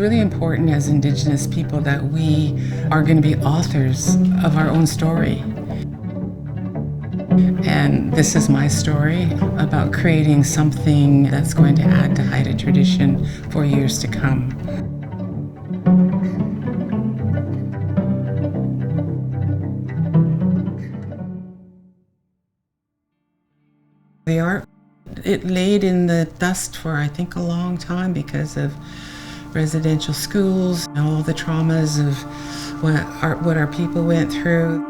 really important as Indigenous people that we are going to be authors of our own story. And this is my story about creating something that's going to add to Haida tradition for years to come. The art, it laid in the dust for I think a long time because of residential schools, all the traumas of what our people went through.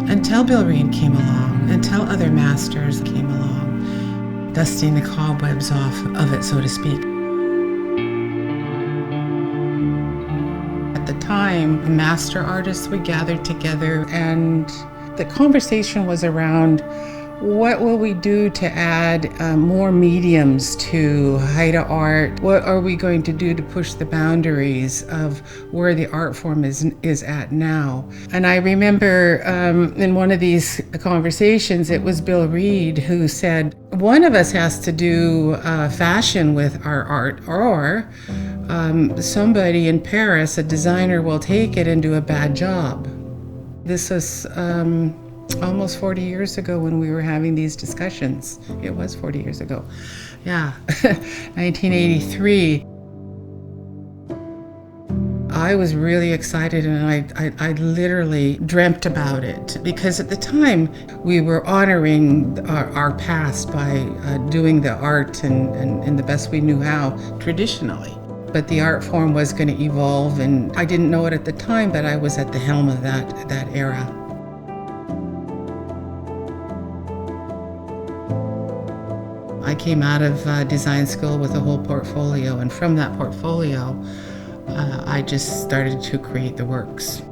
Until Bill Reed came along, until other masters came along, dusting the cobwebs off of it, so to speak. At the time, master artists would gather together, and the conversation was around what will we do to add more mediums to Haida art? What are we going to do to push the boundaries of where the art form is at now? And I remember in one of these conversations, it was Bill Reed who said, one of us has to do fashion with our art, or somebody in Paris, a designer, will take it and do a bad job. This was almost 40 years ago when we were having these discussions. It was 40 years ago. Yeah, 1983. I was really excited, and I literally dreamt about it, because at the time we were honoring our past by doing the art and the best we knew how traditionally. But the art form was going to evolve, and I didn't know it at the time, but I was at the helm of that era. I came out of design school with a whole portfolio, and from that portfolio, I just started to create the works.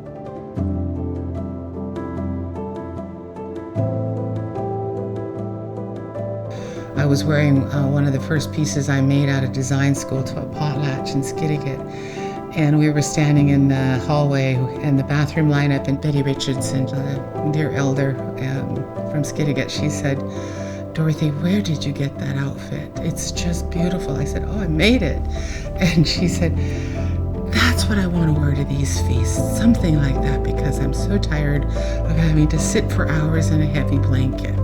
I was wearing one of the first pieces I made out of design school to a potlatch in Skidegate, and we were standing in the hallway in the bathroom lineup, and Betty Richardson, a dear elder from Skidegate, she said, "Dorothy, where did you get that outfit? It's just beautiful." I said, "Oh, I made it." And she said, "That's what I want to wear to these feasts, something like that, because I'm so tired of having to sit for hours in a heavy blanket."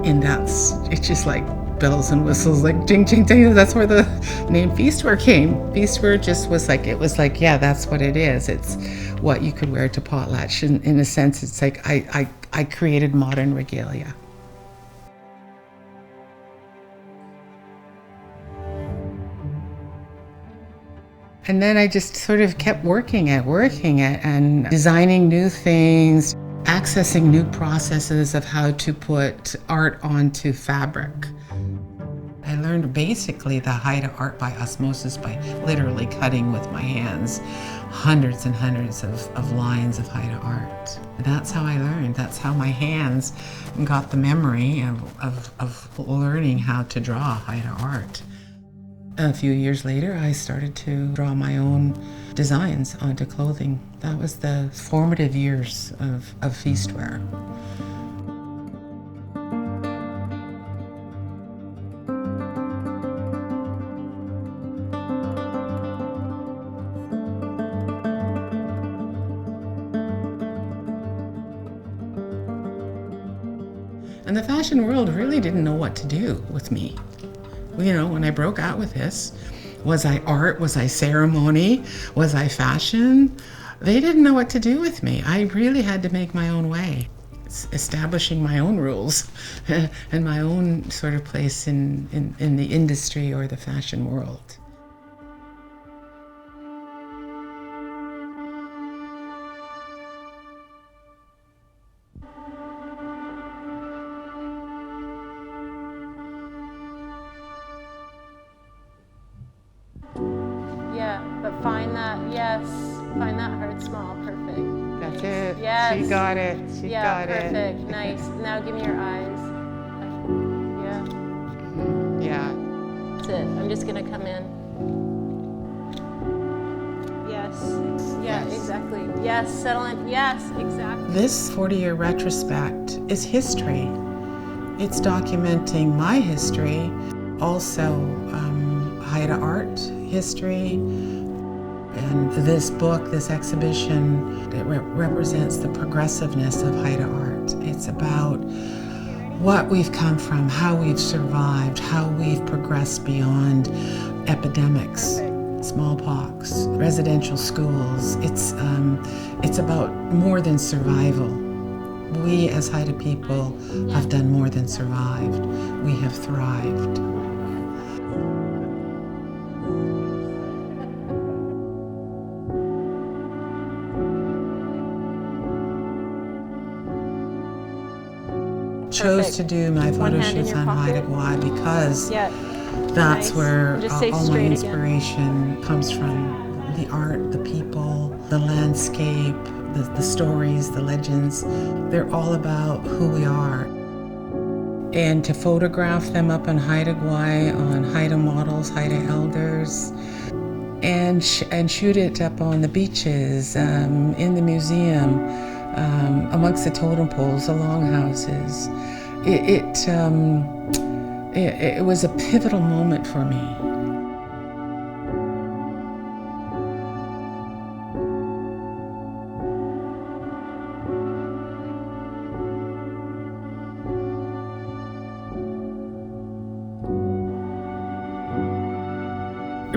And it's just like bells and whistles, like ding, ding, ding. That's where the name Feastwear came. Feastwear just was like, it was like, yeah, that's what it is. It's what you could wear to potlatch. In a sense, it's like I created modern regalia. And then I just sort of kept working at and designing new things, accessing new processes of how to put art onto fabric. I learned basically the Haida art by osmosis, by literally cutting with my hands hundreds and hundreds of lines of Haida art. That's how I learned. That's how my hands got the memory of learning how to draw Haida art. A few years later, I started to draw my own designs onto clothing. That was the formative years of Feastwear. And the fashion world really didn't know what to do with me. You know, when I broke out with this, was I art? Was I ceremony? Was I fashion? They didn't know what to do with me. I really had to make my own way, establishing my own rules and my own sort of place in the industry or the fashion world. But find that heart small, perfect. That's it. Yes. She got it. She got perfect. it. Nice. Now give me your eyes. Yeah. Yeah. That's it. I'm just gonna come in. Yes. Yeah, Yes. Exactly. Yes, settle in. Yes, exactly. This 40-year retrospect is history. It's documenting my history also Haida art history. And this book, this exhibition, it represents the progressiveness of Haida art. It's about what we've come from, how we've survived, how we've progressed beyond epidemics, smallpox, residential schools. It's about more than survival. We as Haida people have done more than survived. We have thrived. Chose to do my photo shoots on Haida Gwaii because that's where all my inspiration comes from. The art, the people, the landscape, the stories, the legends. They're all about who we are. And to photograph them up on Haida Gwaii, on Haida models, Haida elders, and shoot it up on the beaches, in the museum, amongst the totem poles, the longhouses. It was a pivotal moment for me.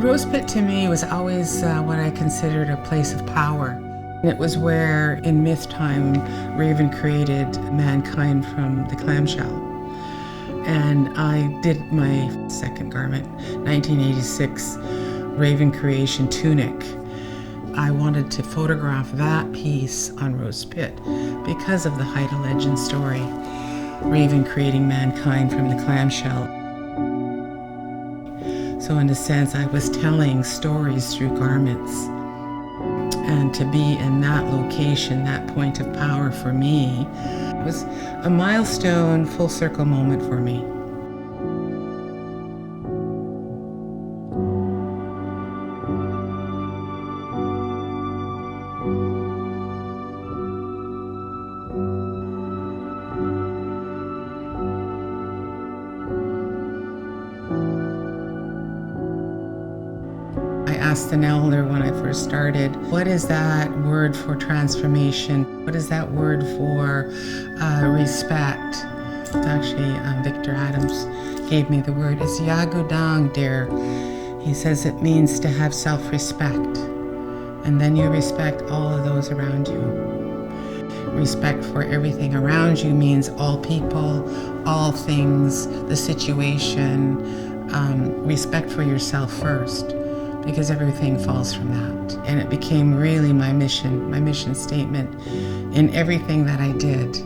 Rose Pit to me was always what I considered a place of power. It was where, in myth time, Raven created mankind from the clamshell. And I did my second garment, 1986 Raven creation tunic. I wanted to photograph that piece on Rose Pit because of the Haida legend story, Raven creating mankind from the clamshell. So in a sense, I was telling stories through garments. And to be in that location, that point of power for me, was a milestone, full circle moment for me. I asked an elder when I first started, what is that word for transformation? What is that word for respect? Actually, Victor Adams gave me the word. It's Yagudang, dear. He says it means to have self-respect. And then you respect all of those around you. Respect for everything around you means all people, all things, the situation. Respect for yourself first, because everything falls from that. And it became really my mission statement in everything that I did.